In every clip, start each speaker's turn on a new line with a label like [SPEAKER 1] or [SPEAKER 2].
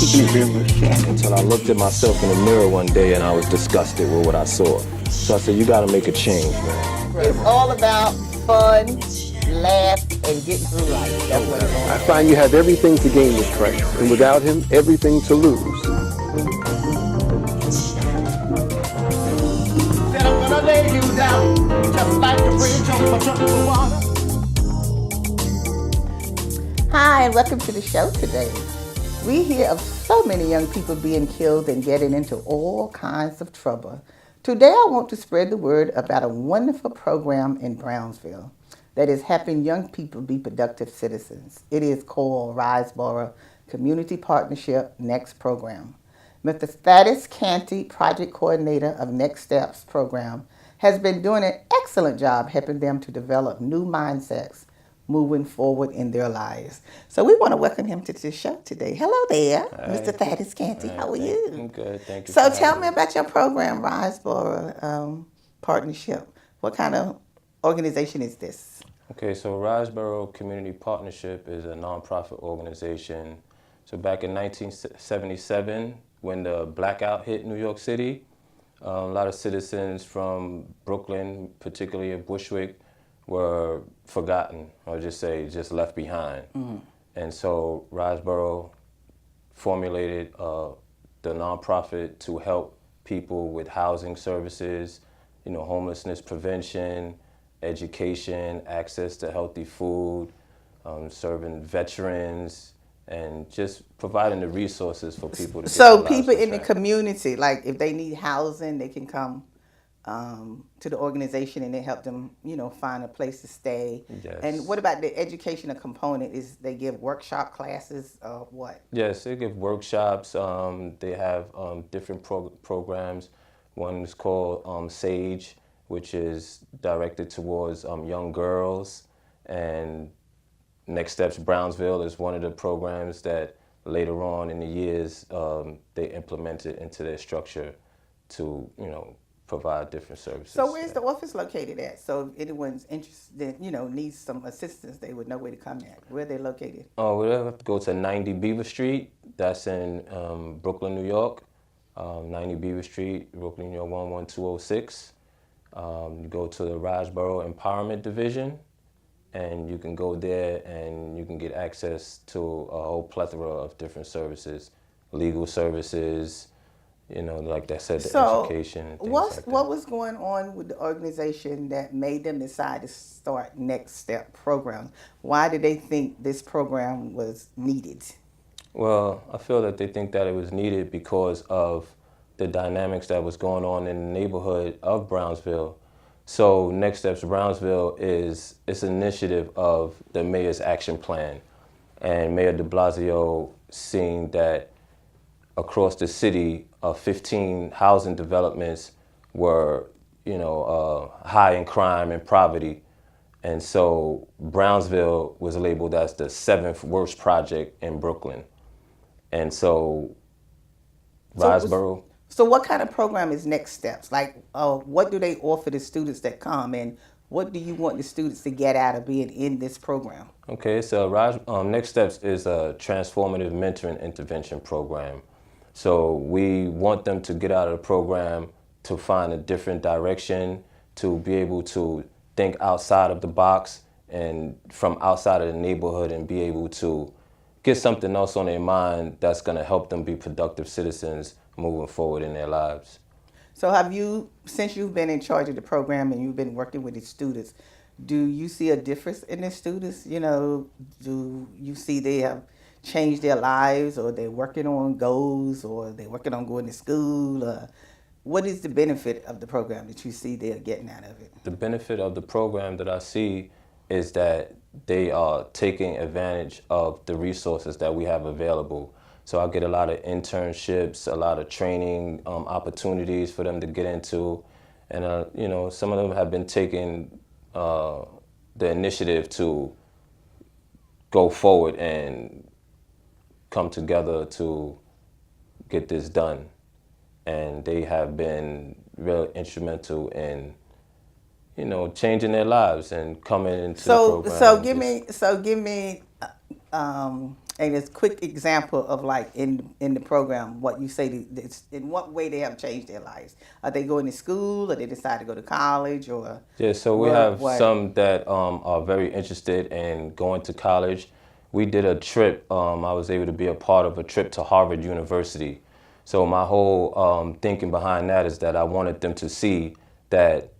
[SPEAKER 1] keeping it real with Shannon.
[SPEAKER 2] Until I looked at myself in the mirror one day and I was disgusted with what I saw. So I said, you gotta make a change, man.
[SPEAKER 3] It's all about fun, laugh, and getting through life. That's what it's all
[SPEAKER 1] I
[SPEAKER 3] about.
[SPEAKER 1] find you have everything to gain with Christ, and without him, everything to lose.
[SPEAKER 4] Said I'm gonna lay you down, just like a bridge over troubled water.
[SPEAKER 3] Hi, and welcome to the show today. We hear of so many young people being killed and getting into all kinds of trouble. Today, I want to spread the word about a wonderful program in Brownsville that is helping young people be productive citizens. It is called Riseboro Community Partnership Next Program. Mr. Thaddeus, Canty, project coordinator of Next Steps program, has been doing an excellent job helping them to develop new mindsets moving forward in their lives. So we want to welcome him to the show today. Hello there, Mr. Thaddeus Canty. How are you?
[SPEAKER 2] I'm good, thank you.
[SPEAKER 3] So tell me about your program, Riseboro Partnership. What kind of organization is this?
[SPEAKER 2] Okay, so Riseboro Community Partnership is a nonprofit organization. So back in 1977, when the blackout hit New York City, a lot of citizens from Brooklyn, particularly in Bushwick, were forgotten, or just left behind. And so Riseboro formulated the nonprofit to help people with housing services, homelessness prevention, education, access to healthy food, serving veterans, and just providing the resources for people to get
[SPEAKER 3] So
[SPEAKER 2] their lives
[SPEAKER 3] people
[SPEAKER 2] on
[SPEAKER 3] in the
[SPEAKER 2] track.
[SPEAKER 3] community, like if they need housing, they can come to the organization and they help them, find a place to stay.
[SPEAKER 2] Yes.
[SPEAKER 3] And what about the educational component? Is they give workshop classes or what?
[SPEAKER 2] Yes, they give workshops. They have different programs. One is called SAGE, which is directed towards young girls. And Next Steps Brownsville is one of the programs that later on in the years they implemented into their structure to, provide different services.
[SPEAKER 3] So where's the office located at? So if anyone's interested, needs some assistance, they would know where to come at. Where they located?
[SPEAKER 2] Oh, we have to go to 90 Beaver Street. That's in Brooklyn, New York. 90 Beaver Street, Brooklyn, New York, 11206. You go to the Riseboro Empowerment Division, and you can go there and you can get access to a whole plethora of different services, legal services, like I said, the education and things like that.
[SPEAKER 3] What was going on with the organization that made them decide to start Next Step program? Why did they think this program was needed?
[SPEAKER 2] Well, I feel that they think that it was needed because of the dynamics that was going on in the neighborhood of Brownsville. So Next Steps Brownsville it's an initiative of the mayor's action plan. And Mayor de Blasio seeing that across the city, 15 housing developments were, high in crime and poverty. And so Brownsville was labeled as the 7th worst project in Brooklyn. And so Riseboro.
[SPEAKER 3] So what kind of program is Next Steps? Like, what do they offer the students that come, and what do you want the students to get out of being in this program?
[SPEAKER 2] Okay, so Next Steps is a transformative mentoring intervention program. So we want them to get out of the program to find a different direction, to be able to think outside of the box and from outside of the neighborhood and be able to get something else on their mind that's going to help them be productive citizens moving forward in their lives.
[SPEAKER 3] So since you've been in charge of the program and you've been working with the students, do you see a difference in the students? Do you see they have changed their lives, or they're working on goals, or they're working on going to school? What is the benefit of the program that you see they're getting out of it?
[SPEAKER 2] The benefit of the program that I see is that they are taking advantage of the resources that we have available. So I get a lot of internships, a lot of training opportunities for them to get into. And, some of them have been taking the initiative to go forward and come together to get this done. And they have been really instrumental in, changing their lives and coming into the program.
[SPEAKER 3] So give me And it's a quick example of like in the program, what you say, in what way they have changed their lives. Are they going to school, or they decide to go to college, or?
[SPEAKER 2] Yeah, so we have some that are very interested in going to college. We did a trip. I was able to be a part of a trip to Harvard University. So my whole thinking behind that is that I wanted them to see that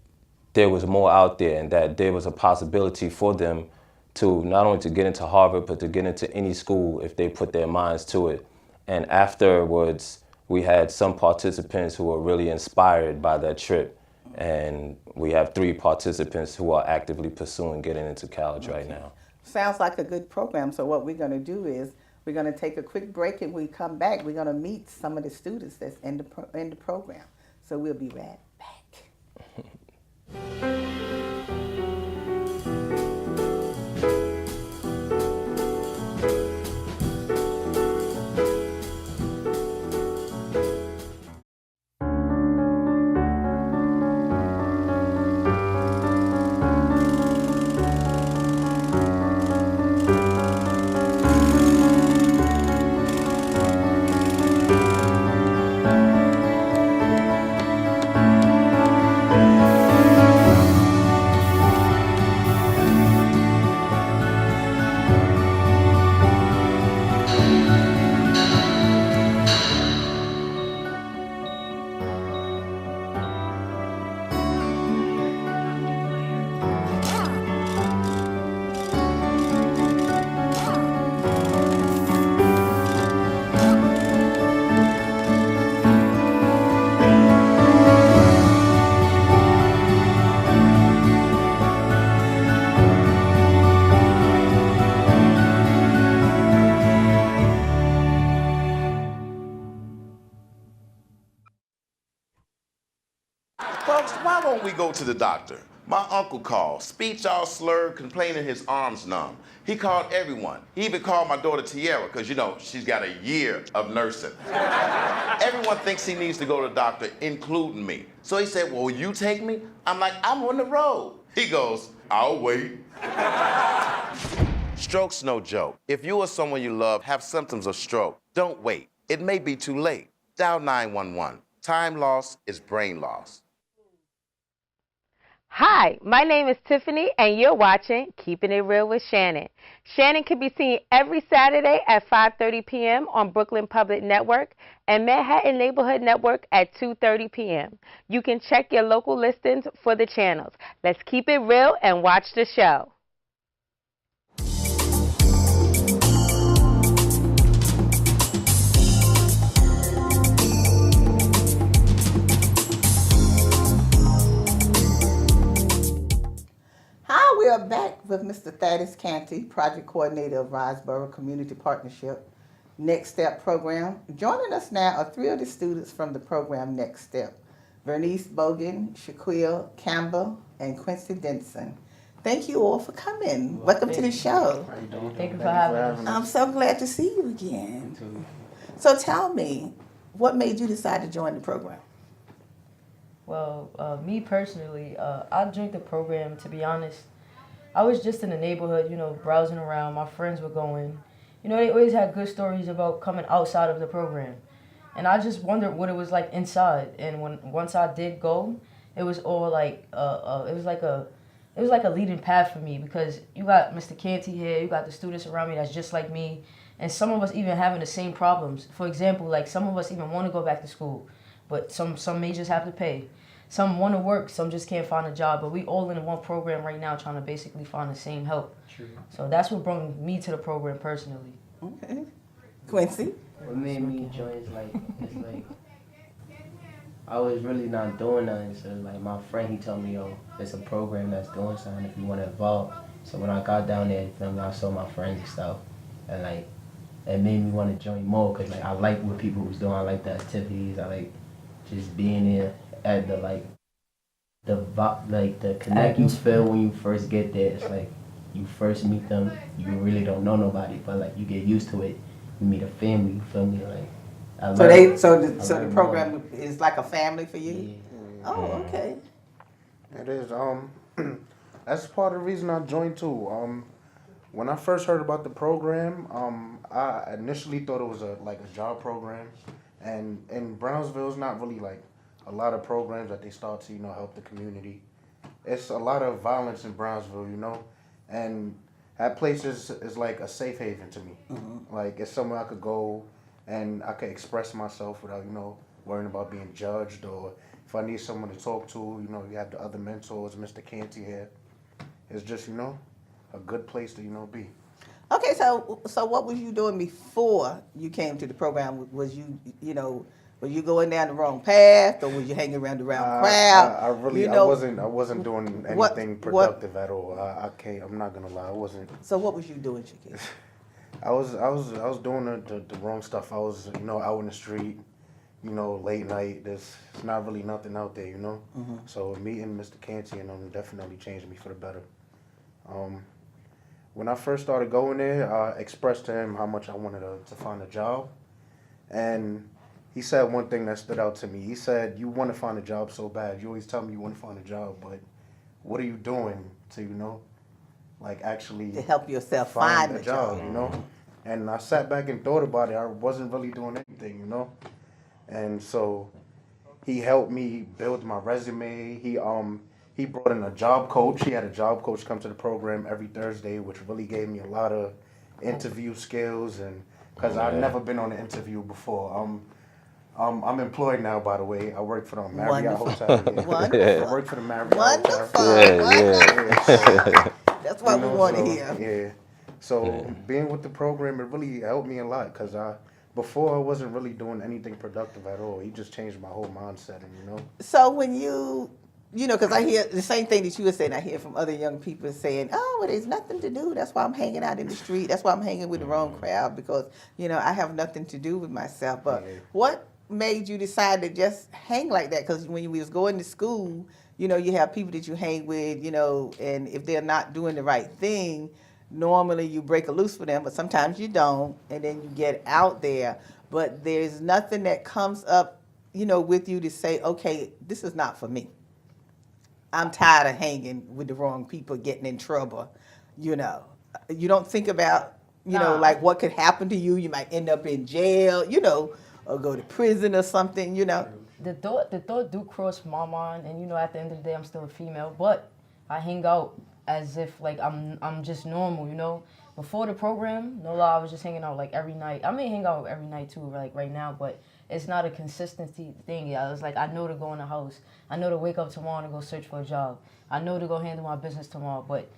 [SPEAKER 2] there was more out there and that there was a possibility for them to not only to get into Harvard, but to get into any school if they put their minds to it. And afterwards, we had some participants who were really inspired by that trip. And we have 3 participants who are actively pursuing getting into college right now.
[SPEAKER 3] Sounds like a good program. So what we're going to do is we're going to take a quick break, and when we come back, we're going to meet some of the students that's in the program. So we'll be right back.
[SPEAKER 5] Folks, why won't we go to the doctor? My uncle called, speech all slurred, complaining his arms numb. He called everyone. He even called my daughter Tiara, because, you know, she's got a year of nursing. Everyone thinks he needs to go to the doctor, including me. So he said, well, will you take me? I'm like, I'm on the road. He goes, I'll wait. Stroke's no joke. If you or someone you love have symptoms of stroke, don't wait. It may be too late. Dial 911. Time loss is brain loss.
[SPEAKER 6] Hi, my name is Tiffany, and you're watching Keeping It Real with Shannon. Shannon can be seen every Saturday at 5:30 p.m. on Brooklyn Public Network and Manhattan Neighborhood Network at 2:30 p.m. You can check your local listings for the channels. Let's keep it real and watch the show.
[SPEAKER 3] Hi, we are back with Mr. Thaddeus Canty, Project Coordinator of Riseboro Community Partnership Next Step Program. Joining us now are 3 of the students from the program Next Step: Vernice Bogan, Shaquille Campbell, and Quincy Denson. Thank you all for coming. Welcome to the show.
[SPEAKER 7] Thank you for having us.
[SPEAKER 3] I'm so glad to see you again. So tell me, what made you decide to join the program?
[SPEAKER 7] Well, me personally, I joined the program, to be honest. I was just in the neighborhood, browsing around. My friends were going. They always had good stories about coming outside of the program. And I just wondered what it was like inside. And once I did go, it was all like, it was like a leading path for me, because you got Mr. Canty here, you got the students around me that's just like me, and some of us even having the same problems. For example, like some of us even want to go back to school, but some majors have to pay. Some want to work, some just can't find a job, but we all in one program right now trying to basically find the same help.
[SPEAKER 8] True.
[SPEAKER 7] So that's what brought me to the program personally.
[SPEAKER 3] Okay. Quincy?
[SPEAKER 8] What made me join is it's like I was really not doing nothing, so like my friend, he told me, yo, there's a program that's doing something if you want to involve. So when I got down there, I saw my friends and stuff, and like it made me want to join more, because like I like what people was doing, I like the activities, I like just being there at the connect you feel when you first get there. It's like you first meet them, you really don't know nobody, but like you get used to it. You meet a family, you feel me? Like
[SPEAKER 3] So the program is like a family for you? Yeah. Oh, okay.
[SPEAKER 9] It is. That's part of the reason I joined too. When I first heard about the program, I initially thought it was a job program, and in Brownsville, it's not really like a lot of programs that they start to help the community. It's a lot of violence in Brownsville, and that place is like a safe haven to me. Like it's somewhere I could go and I could express myself without worrying about being judged, or if I need someone to talk to, you have the other mentors, Mr. Canty here. It's just a good place to be.
[SPEAKER 3] Okay, so what was you doing before you came to the program? Was were you going down the wrong path, or was you hanging around the wrong crowd?
[SPEAKER 9] I wasn't doing anything productive at all. I'm not gonna lie, I wasn't.
[SPEAKER 3] So what was you doing, Shaquille?
[SPEAKER 9] I was doing the wrong stuff. I was out in the street, late night. There's not really nothing out there, So meeting Mr. Canty and them definitely changed me for the better. When I first started going there, I expressed to him how much I wanted to find a job, and he said one thing that stood out to me. He said, "You want to find a job so bad. You always tell me you want to find a job, but what are you doing to actually
[SPEAKER 3] to help yourself find
[SPEAKER 9] a job, And I sat back and thought about it. I wasn't really doing anything, And so he helped me build my resume. He brought in a job coach. He had a job coach come to the program every Thursday, which really gave me a lot of interview skills, and because I've never been on an interview before. I'm employed now, by the way. I work for the Marriott Hotel. Yeah.
[SPEAKER 3] Wonderful.
[SPEAKER 9] I work for the Marriott
[SPEAKER 3] Wonderful.
[SPEAKER 9] Hotel.
[SPEAKER 3] Yeah. That's what we want to hear.
[SPEAKER 9] Yeah. So being with the program, it really helped me a lot, because before I wasn't really doing anything productive at all. He just changed my whole mindset, and
[SPEAKER 3] So when because I hear the same thing that you were saying, I hear from other young people saying, oh, well, there's nothing to do. That's why I'm hanging out in the street. That's why I'm hanging with the wrong crowd, because, I have nothing to do with myself. But what made you decide to just hang like that? Because when you was going to school, you have people that you hang with, and if they're not doing the right thing, normally you break a loose for them, but sometimes you don't, and then you get out there. But there's nothing that comes up, with you to say, okay, this is not for me. I'm tired of hanging with the wrong people, getting in trouble. You don't think about, like what could happen to you. You might end up in jail, or go to prison or something,
[SPEAKER 7] The thought do cross my mind, and at the end of the day, I'm still a female, but I hang out as if like I'm just normal, Before the program, no lie, I was just hanging out like every night. I may hang out every night too, like right now, but it's not a consistency thing. I was like, I know to go in the house. I know to wake up tomorrow and go search for a job. I know to go handle my business tomorrow. But,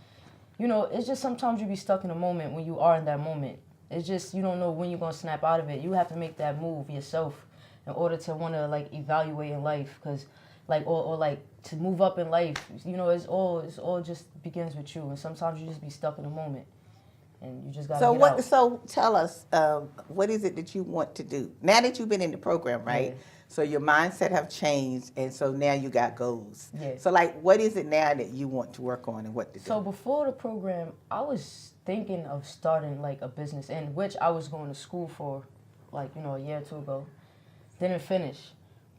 [SPEAKER 7] it's just sometimes you be stuck in a moment when you are in that moment. It's just you don't know when you're going to snap out of it. You have to make that move yourself in order to want to, like, evaluate in life. Because, like, or like, to move up in life, it's all just begins with you. And sometimes you just be stuck in a moment. And you just got to get out.
[SPEAKER 3] So tell us, what is it that you want to do? Now that you've been in the program, right? Yeah. So your mindset have changed, and so now you got goals.
[SPEAKER 7] Yeah.
[SPEAKER 3] So like, what is it now that you want to work on and what to do?
[SPEAKER 7] So before the program, I was thinking of starting like a business, in which I was going to school for, like, a year or two ago. Didn't finish.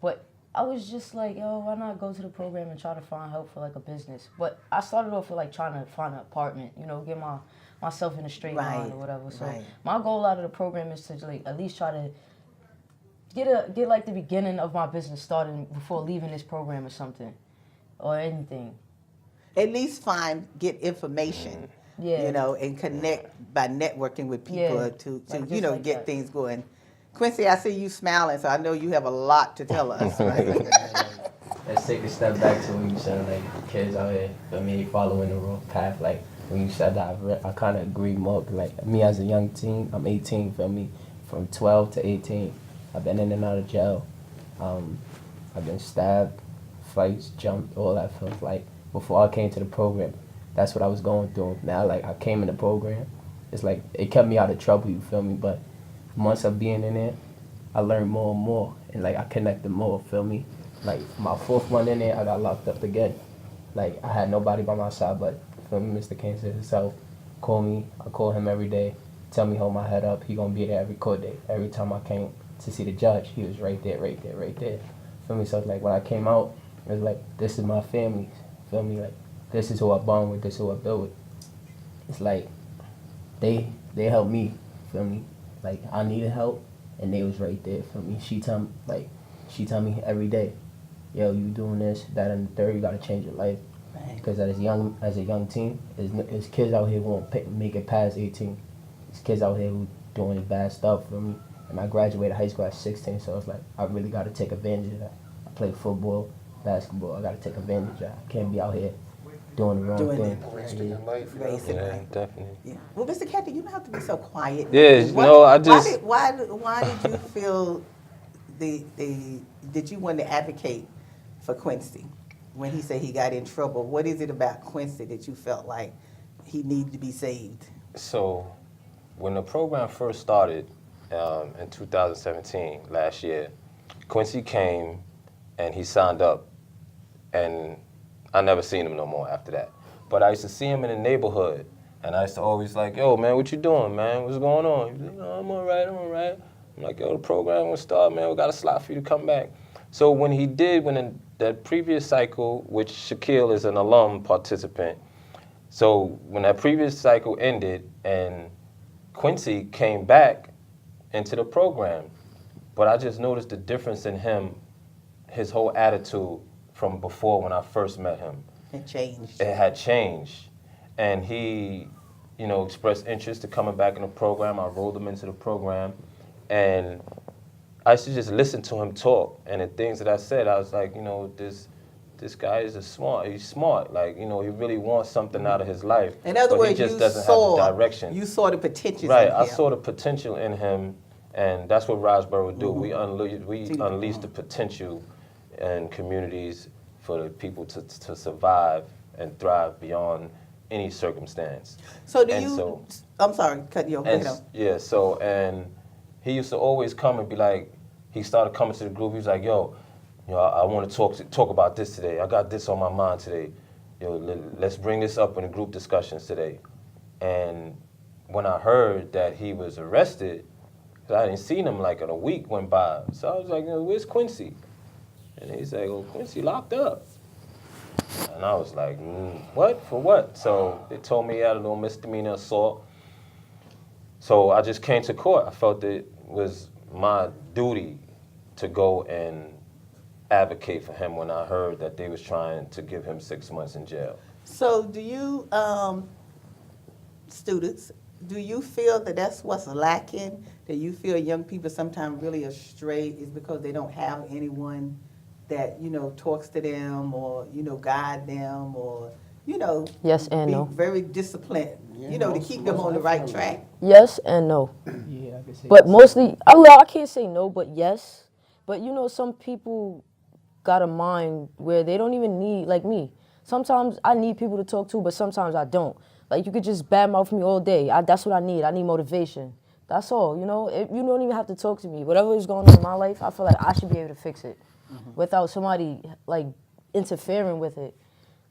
[SPEAKER 7] But I was just like, why not go to the program and try to find help for like a business? But I started off with like trying to find an apartment, get myself in a straight line or whatever. So my goal out of the program is to like at least try to get like the beginning of my business started before leaving this program or something, or anything.
[SPEAKER 3] At least get information, and connect by networking with people to get things going. Quincy, I see you smiling, so I know you have a lot to tell us, right?
[SPEAKER 8] Let's take a step back to when you said like kids out here, following the wrong path, like. When you said that, I kind of agree more. Like me as a young teen, I'm 18, from 12 to 18. I've been in and out of jail. I've been stabbed, fights, jumped, all that stuff. Like before I came to the program, that's what I was going through. Now, like I came in the program, it's like it kept me out of trouble. You feel me? But months of being in there, I learned more and more, and like I connected more. Feel me? Like my 4th month in there, I got locked up again. Like I had nobody by my side, but Mr. Canty himself call me. I call him every day, tell me hold my head up. He gonna be there every court day. Every time I came to see the judge, he was right there. Feel me? So like when I came out, it was like this is my family. Feel me? Like this is who I bond with. This is who I build with. It's like they helped me, feel me? Like, I needed help, and they was right there for me. She tell me every day, yo, you doing this, that, and the third, you gotta change your life. Because as a young teen, there's kids out here who won't make it past 18. There's kids out here who doing bad stuff for me. And I graduated high school at 16, so it's like, I really gotta take advantage of that. I play football, basketball, I gotta take advantage of that. I can't be out here doing the wrong thing.
[SPEAKER 9] Wasting your life.
[SPEAKER 3] Basically.
[SPEAKER 2] Yeah, definitely.
[SPEAKER 3] Yeah. Well, Mr. Canty, you don't have to be so quiet.
[SPEAKER 2] Yeah, no, I just...
[SPEAKER 3] Why did you feel that you wanted to advocate for Quincy when he said he got in trouble? What is it about Quincy that you felt like he needed to be saved?
[SPEAKER 2] So, when the program first started in 2017, last year, Quincy came and he signed up, and I never seen him no more after that. But I used to see him in the neighborhood, and I used to always like, yo, man, what you doing, man? What's going on? He's like, I'm all right. I'm like, yo, the program will start, man. We got a slot for you to come back. So when he did, when that previous cycle, which Shaquille is an alum participant, so when that previous cycle ended and Quincy came back into the program, but I just noticed the difference in him, his whole attitude from before when I first met him.
[SPEAKER 3] It changed.
[SPEAKER 2] It had changed. And he, expressed interest to coming back in the program. I rolled him into the program. And I used to just listen to him talk. And the things that I said, I was like, this guy is he's smart. Like, he really wants something out of his life.
[SPEAKER 3] In other words,
[SPEAKER 2] he just doesn't have the direction.
[SPEAKER 3] You saw the potential
[SPEAKER 2] right,
[SPEAKER 3] in him.
[SPEAKER 2] I saw the potential in him, and that's what Riseboro do. We unleash the potential in communities for the people to survive and thrive beyond any circumstance.
[SPEAKER 3] So I'm sorry, cut you off.
[SPEAKER 2] Yeah, and he used to always come and be like, he started coming to the group, he was like, yo, I want to talk about this today. I got this on my mind today. Let's bring this up in the group discussions today. And when I heard that he was arrested, 'cause I didn't see him like in a week went by. So I was like, where's Quincy? And he's like, oh, Quincy locked up. And I was like, what? For what? So they told me he had a little misdemeanor assault. So I just came to court. I felt it was my duty to go and advocate for him when I heard that they was trying to give him 6 months in jail.
[SPEAKER 3] So do you, students, do you feel that that's what's lacking? That you feel young people sometimes really astray is because they don't have anyone that, talks to them or, guide them or,
[SPEAKER 7] Yes and no.
[SPEAKER 3] very disciplined, to keep them on the right track?
[SPEAKER 7] Yes and no.
[SPEAKER 8] Yeah, I can say
[SPEAKER 7] But mostly, I can't say no, but yes. But some people got a mind where they don't even need, like me. Sometimes I need people to talk to, but sometimes I don't. Like, you could just badmouth me all day. That's what I need. I need motivation. That's all, you don't even have to talk to me. Whatever is going on in my life, I feel like I should be able to fix it without somebody, like, interfering with it.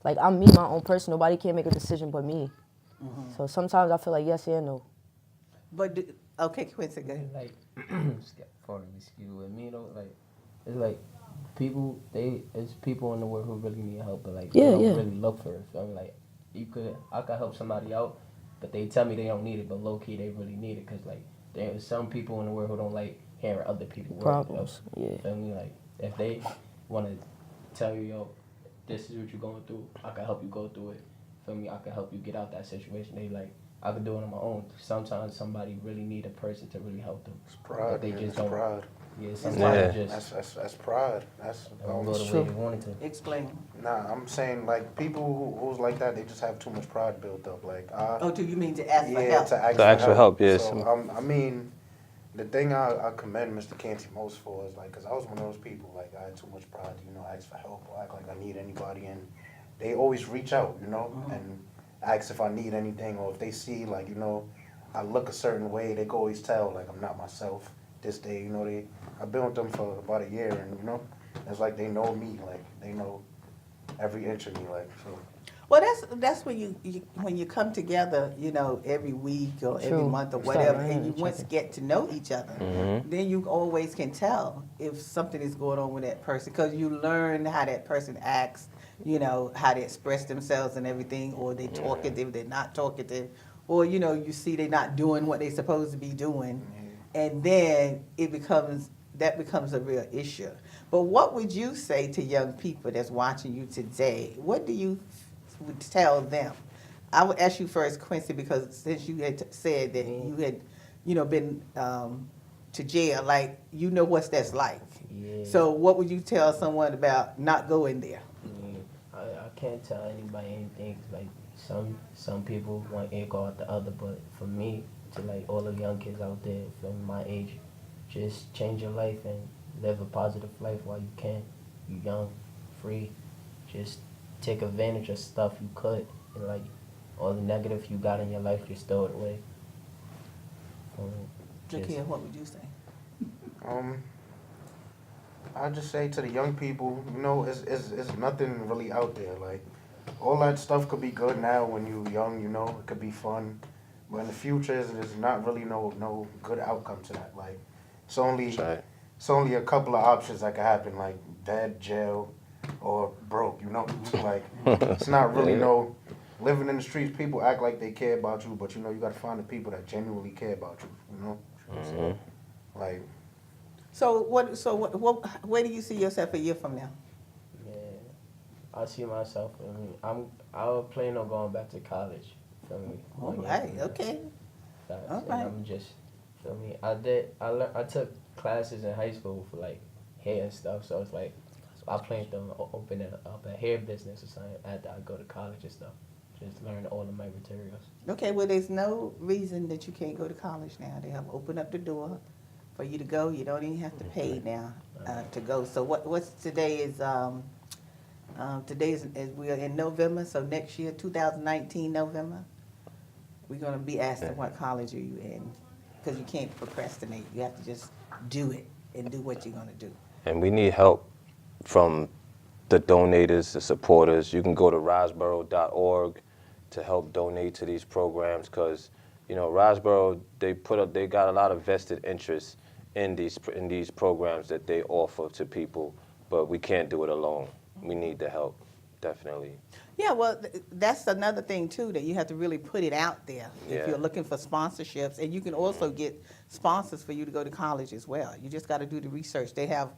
[SPEAKER 7] Like, I'm me, my own person. Nobody can make a decision but me. So sometimes I feel like yes and no.
[SPEAKER 3] But, okay, Quincy, go ahead.
[SPEAKER 8] Like, with me, like, it's like, it's people in the world who really need help, but like, they don't really look for it. So I'm like, I could help somebody out, but they tell me they don't need it, but low key they really need it, cause like, there's some people in the world who don't like hearing other people
[SPEAKER 7] problems.
[SPEAKER 8] Yeah. Feel me? Like, if they want to tell you, yo, this is what you're going through, I can help you go through it. Feel me? I can help you get out that situation. They like, I can do it on my own. Sometimes somebody really need a person to really help them.
[SPEAKER 9] It's pride.
[SPEAKER 8] They just
[SPEAKER 9] don't. Pride.
[SPEAKER 8] Yeah, sometimes
[SPEAKER 9] That's pride. That's
[SPEAKER 8] don't go the way they wanted to.
[SPEAKER 3] Explain.
[SPEAKER 9] Nah, I'm saying like people who's like that, they just have too much pride built up. Like,
[SPEAKER 3] do you mean to ask for help?
[SPEAKER 9] to ask
[SPEAKER 2] for help. Yes.
[SPEAKER 9] So, I mean, the thing I commend Mr. Canty most for is like, cause I was one of those people. Like, I had too much pride to ask for help or act like I need anybody, and they always reach out, and ask if I need anything, or if they see like I look a certain way, they can always tell like I'm not myself this day. I've been with them for about a year, and it's like they know me, like they know every inch of me, like so.
[SPEAKER 3] Well, that's when you come together, every week or every month or whatever, and you once get to know each other, then you always can tell if something is going on with that person, because you learn how that person acts, how they express themselves and everything, or they talkative, they're not talkative, or you see they're not doing what they're supposed to be doing, and then that becomes a real issue. But what would you say to young people that's watching you today? What do you would tell them? I would ask you first, Quincy, because since you had said that you had, been to jail, like what that's like.
[SPEAKER 8] Yeah.
[SPEAKER 3] So what would you tell someone about not going there?
[SPEAKER 8] I can't tell anybody anything. 'Cause, like some people want to go out the other, but for me, to like all the young kids out there from my age, just change your life and live a positive life while you can. You young, free. Just take advantage of stuff you could, and like all the negative you got in your life, just throw it away.
[SPEAKER 3] Jakia, what would you say?
[SPEAKER 9] I just say to the young people, it's nothing really out there. Like, all that stuff could be good now when you're young, it could be fun. But in the future, there's not really no good outcome to that. Like, it's only a couple of options that could happen, like dead, jail, or broke, Like, it's not really living in the streets. People act like they care about you, but you got to find the people that genuinely care about you,
[SPEAKER 2] Mm-hmm.
[SPEAKER 9] Like.
[SPEAKER 3] So where do you see yourself a year from now?
[SPEAKER 8] Yeah, I see myself. I would plan on going back to college. Feel me?
[SPEAKER 3] All right. Okay.
[SPEAKER 8] Facts.
[SPEAKER 3] All right.
[SPEAKER 8] And I'm just, feel me? I took classes in high school for like hair and stuff. So it's like I plan to open up a hair business or something after I go to college and stuff. Just learn all of my materials.
[SPEAKER 3] Okay. Well, there's no reason that you can't go to college now. They have opened up the door for you to go. You don't even have to pay now to go. So what's today is we are in November. So next year, 2019 November, we're gonna be asking what college are you in, because you can't procrastinate. You have to just do it and do what you're gonna do.
[SPEAKER 2] And we need help from the donators, the supporters. You can go to riseboro.org to help donate to these programs, because Riseboro, they got a lot of vested interest in these programs that they offer to people, but we can't do it alone. We need the help, definitely.
[SPEAKER 3] Yeah, well, that's another thing too, that you have to really put it out there if you're looking for sponsorships, and you can also get sponsors for you to go to college as well. You just got to do the research. They have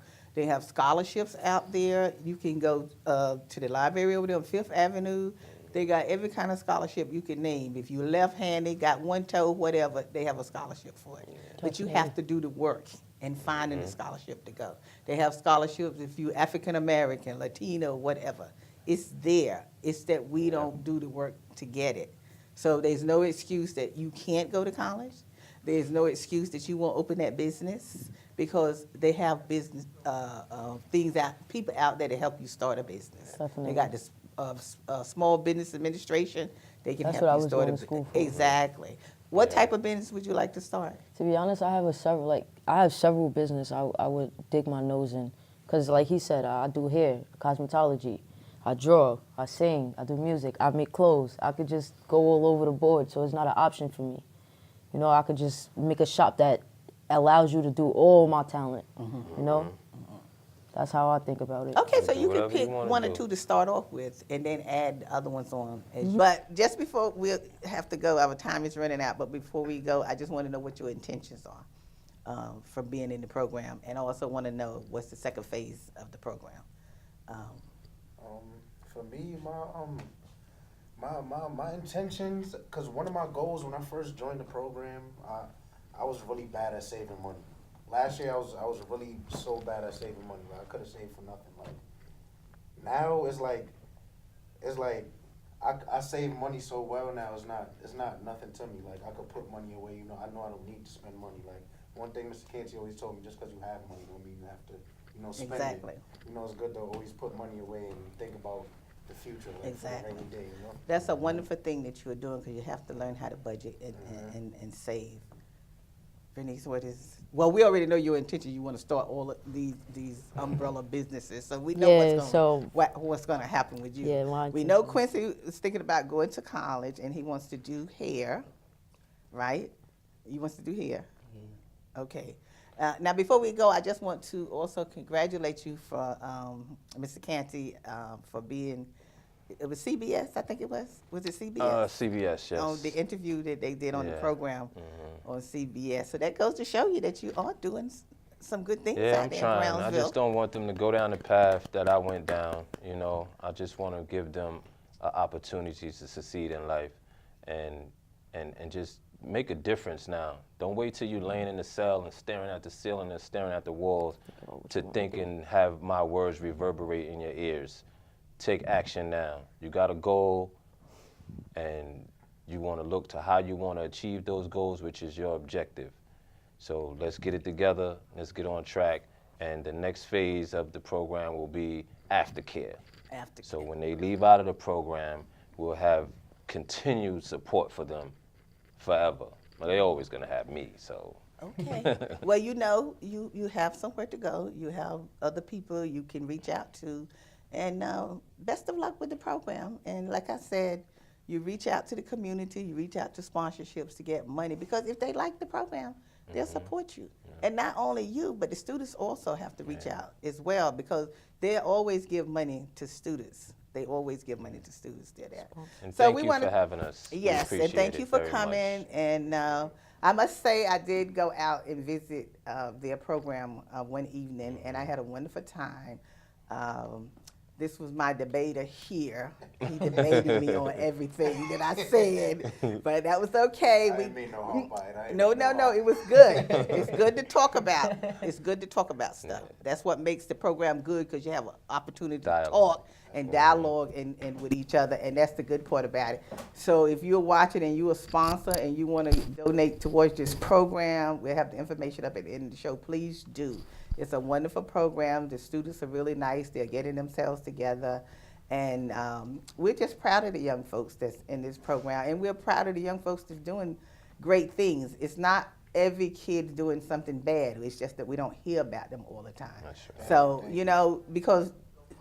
[SPEAKER 3] scholarships out there. You can go to the library over there on Fifth Avenue. They got every kind of scholarship you can name. If you're left-handed, got one toe, whatever, they have a scholarship for it. But you have to do the work and finding the scholarship to go. They have scholarships if you're African-American, Latino, whatever. It's there. It's that we don't do the work to get it. So there's no excuse that you can't go to college. There's no excuse that you won't open that business, because they have business people out there to help you start a business.
[SPEAKER 7] Definitely.
[SPEAKER 3] They got this Small Business Administration. They can
[SPEAKER 7] That's
[SPEAKER 3] help
[SPEAKER 7] what I
[SPEAKER 3] you
[SPEAKER 7] was
[SPEAKER 3] start
[SPEAKER 7] going to school for.
[SPEAKER 3] Exactly. What type of business would you like to start?
[SPEAKER 7] To be honest, I have several business I would dig my nose in, because like he said, I do hair, cosmetology, I draw, I sing, I do music, I make clothes. I could just go all over the board, so it's not an option for me. I could just make a shop that allows you to do all my talent. That's how I think about it.
[SPEAKER 3] Okay, so you can
[SPEAKER 2] Whatever you
[SPEAKER 3] pick
[SPEAKER 2] wanna
[SPEAKER 3] one or
[SPEAKER 2] do.
[SPEAKER 3] two to start off with, and then add other ones on. But just before we have to go, our time is running out. But before we go, I just want to know what your intentions are for being in the program, and I also want to know what's the second phase of the program.
[SPEAKER 9] For me, my intentions, because one of my goals when I first joined the program, I was really bad at saving money. Last year I was really so bad at saving money. Like, I could have saved for nothing. Like, now it's like I save money so well now. It's not nothing to me. Like, I could put money away. I know I don't need to spend money. Like, one thing Mr. Canty always told me: just because you have money don't mean you have to spend
[SPEAKER 3] Exactly.
[SPEAKER 9] it. It's good to always put money away and think about the future, like,
[SPEAKER 3] Exactly.
[SPEAKER 9] for a rainy day.
[SPEAKER 3] That's a wonderful thing that you're doing, because you have to learn how to budget and save. Bernice, well, we already know your intention. You want to start all of these umbrella businesses, so we know what's going to happen with you.
[SPEAKER 7] Yeah,
[SPEAKER 3] we know Quincy is thinking about going to college, and he wants to do hair, right? He wants to do hair. Okay. Now, before we go, I just want to also congratulate you for Mr. Canty for being it was CBS, I think it was. Was it CBS?
[SPEAKER 2] CBS, yes.
[SPEAKER 3] On the interview that they did on the
[SPEAKER 2] Yeah.
[SPEAKER 3] program on CBS. So that goes to show you that you are doing some good things
[SPEAKER 2] Yeah,
[SPEAKER 3] out
[SPEAKER 2] I'm
[SPEAKER 3] there in
[SPEAKER 2] trying.
[SPEAKER 3] Brownsville.
[SPEAKER 2] I just don't want them to go down the path that I went down. You know, I just want to give them opportunities to succeed in life, and just make a difference now. Don't wait till you're laying in the cell and staring at the ceiling and staring at the walls to think and have my words reverberate in your ears. Take action now. You got a goal, and you want to look to how you want to achieve those goals, which is your objective. So let's get it together, let's get on track, and the next phase of the program will be aftercare. So when they leave out of the program, we'll have continued support for them forever. Well, they're always gonna have me, so.
[SPEAKER 3] Okay. Well, you know, you have somewhere to go. You have other people you can reach out to. And best of luck with the program. And like I said, you reach out to the community, you reach out to sponsorships to get money, because if they like the program, they'll support you. And not only you, but the students also have to reach out as well, because they always give money to students. They always give money to students. They're there.
[SPEAKER 2] And
[SPEAKER 3] so
[SPEAKER 2] thank
[SPEAKER 3] we
[SPEAKER 2] you
[SPEAKER 3] wanna,
[SPEAKER 2] for having us.
[SPEAKER 3] Yes,
[SPEAKER 2] we
[SPEAKER 3] and thank
[SPEAKER 2] appreciate
[SPEAKER 3] you
[SPEAKER 2] it
[SPEAKER 3] for
[SPEAKER 2] very
[SPEAKER 3] coming.
[SPEAKER 2] much.
[SPEAKER 3] And I must say I did go out and visit their program one evening, and I had a wonderful time. This was my debater here. He debated me on everything that I said, but that was okay.
[SPEAKER 9] I didn't mean no harm by it.
[SPEAKER 3] No, it was good. It's good to talk about. It's good to talk about stuff. That's what makes the program good, because you have an opportunity to talk and dialogue and with each other, and that's the good part about it. So if you're watching and you're a sponsor and you want to donate towards this program, we'll have the information up at the end of the show. Please do. It's a wonderful program. The students are really nice. They're getting themselves together. And we're just proud of the young folks that's in this program. And we're proud of the young folks that's doing great things. It's not every kid doing something bad. It's just that we don't hear about them all the time.
[SPEAKER 2] That's right.
[SPEAKER 3] So, you know, because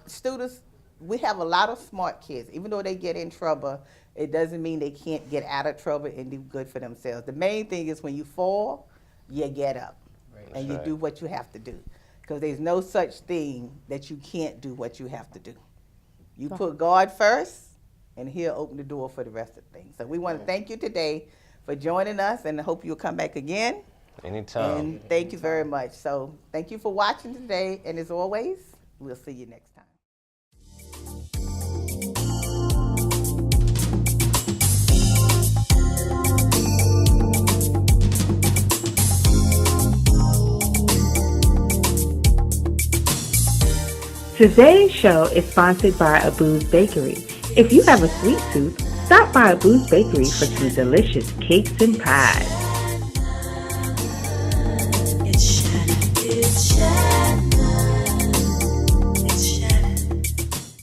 [SPEAKER 3] students, we have a lot of smart kids. Even though they get in trouble, it doesn't mean they can't get out of trouble and do good for themselves. The main thing is when you fall, you get up. And you do what you have to do. Because there's no such thing that you can't do what you have to do. You put God first, and He'll open the door for the rest of the things. So we want to thank you today for joining us, and I hope you'll come back again.
[SPEAKER 2] Anytime.
[SPEAKER 3] And thank you very much. So thank you for watching today, and as always, we'll see you next time.
[SPEAKER 10] Today's show is sponsored by Abu's Bakery. If you have a sweet tooth, stop by Abu's Bakery for some delicious cakes and pies.